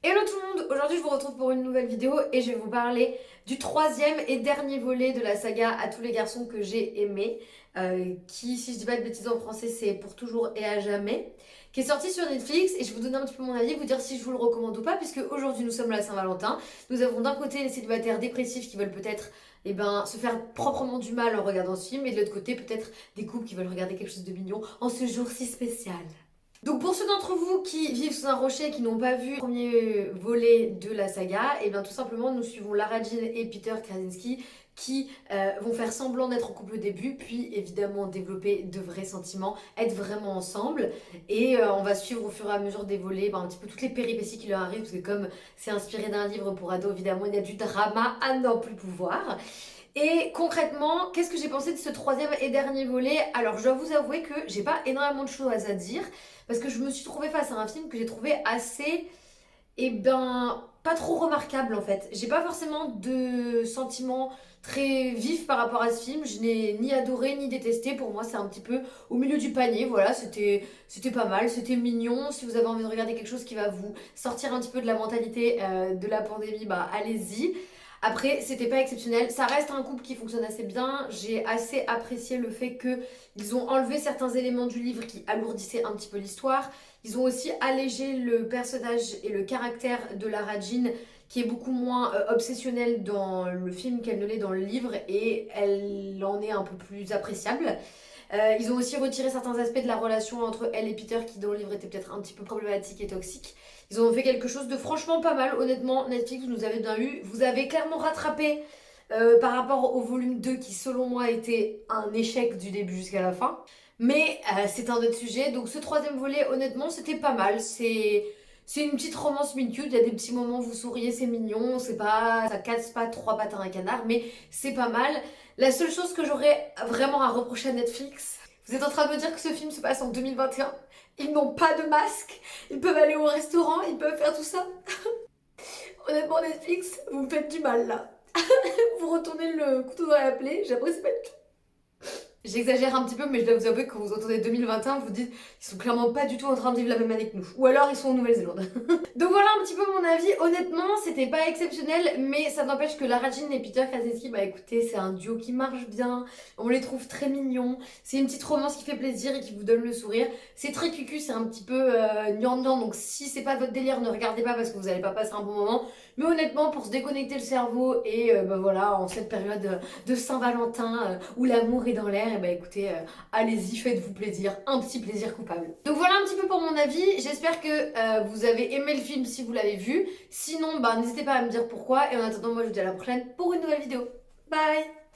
Hello tout le monde, aujourd'hui je vous retrouve pour une nouvelle vidéo et je vais vous parler du troisième et dernier volet de la saga À tous les garçons que j'ai aimé, qui, si je dis pas de bêtises en français, c'est Pour toujours et à jamais, qui est sorti sur Netflix, et je vais vous donner un petit peu mon avis, vous dire si je vous le recommande ou pas, puisque aujourd'hui nous sommes la Saint-Valentin. Nous avons d'un côté les célibataires dépressifs qui veulent peut-être se faire proprement du mal en regardant ce film, et de l'autre côté peut-être des couples qui veulent regarder quelque chose de mignon en ce jour si spécial. Donc pour ceux d'entre vous qui vivent sous un rocher et qui n'ont pas vu le premier volet de la saga, et bien tout simplement nous suivons Lara Jean et Peter Krasinski qui vont faire semblant d'être en couple au début, puis évidemment développer de vrais sentiments, être vraiment ensemble. Et on va suivre au fur et à mesure des volets un petit peu toutes les péripéties qui leur arrivent, parce que comme c'est inspiré d'un livre pour ados, évidemment il y a du drama à n'en plus pouvoir. Et concrètement, qu'est-ce que j'ai pensé de ce troisième et dernier volet? Alors, je dois vous avouer que j'ai pas énormément de choses à dire parce que je me suis trouvée face à un film que j'ai trouvé assez, pas trop remarquable en fait. J'ai pas forcément de sentiments très vifs par rapport à ce film. Je n'ai ni adoré ni détesté. Pour moi, c'est un petit peu au milieu du panier. Voilà, c'était pas mal, c'était mignon. Si vous avez envie de regarder quelque chose qui va vous sortir un petit peu de la mentalité de la pandémie, bah allez-y. Après, c'était pas exceptionnel. Ça reste un couple qui fonctionne assez bien. J'ai assez apprécié le fait qu'ils ont enlevé certains éléments du livre qui alourdissaient un petit peu l'histoire. Ils ont aussi allégé le personnage et le caractère de Lara Jean, qui est beaucoup moins obsessionnelle dans le film qu'elle ne l'est dans le livre, et elle en est un peu plus appréciable. Ils ont aussi retiré certains aspects de la relation entre elle et Peter qui dans le livre était peut-être un petit peu problématique et toxique. Ils ont fait quelque chose de franchement pas mal, honnêtement. Netflix, vous nous avez bien eu. Vous avez clairement rattrapé par rapport au volume 2 qui selon moi était un échec du début jusqu'à la fin. Mais c'est un autre sujet. Donc ce troisième volet, honnêtement, c'était pas mal. C'est une petite romance mid-cute, il y a des petits moments où vous souriez, c'est mignon, c'est pas, ça casse pas trois pattes à un canard, mais c'est pas mal. La seule chose que j'aurais vraiment à reprocher à Netflix, vous êtes en train de me dire que ce film se passe en 2021, ils n'ont pas de masque, ils peuvent aller au restaurant, ils peuvent faire tout ça. Honnêtement Netflix, vous me faites du mal là. Vous retournez le couteau dans la plaie, j'apprécie pas du tout. J'exagère un petit peu, mais je dois vous avouer que quand vous entendez 2021, vous dites ils sont clairement pas du tout en train de vivre la même année que nous. Ou alors ils sont en Nouvelle-Zélande. Donc voilà un petit peu mon avis. Honnêtement, c'était pas exceptionnel, mais ça n'empêche que Lara Jean et Peter Kaczynski, bah écoutez, c'est un duo qui marche bien. On les trouve très mignons. C'est une petite romance qui fait plaisir et qui vous donne le sourire. C'est très cucu, c'est un petit peu gnangnan, donc si c'est pas votre délire, ne regardez pas parce que vous allez pas passer un bon moment. Mais honnêtement, pour se déconnecter le cerveau et voilà, en cette période de Saint-Valentin où l'amour est dans l'air, et bah écoutez, allez-y, faites-vous plaisir, un petit plaisir coupable. Donc voilà un petit peu pour mon avis, j'espère que vous avez aimé le film si vous l'avez vu. Sinon, bah n'hésitez pas à me dire pourquoi, et en attendant, moi je vous dis à la prochaine pour une nouvelle vidéo. Bye!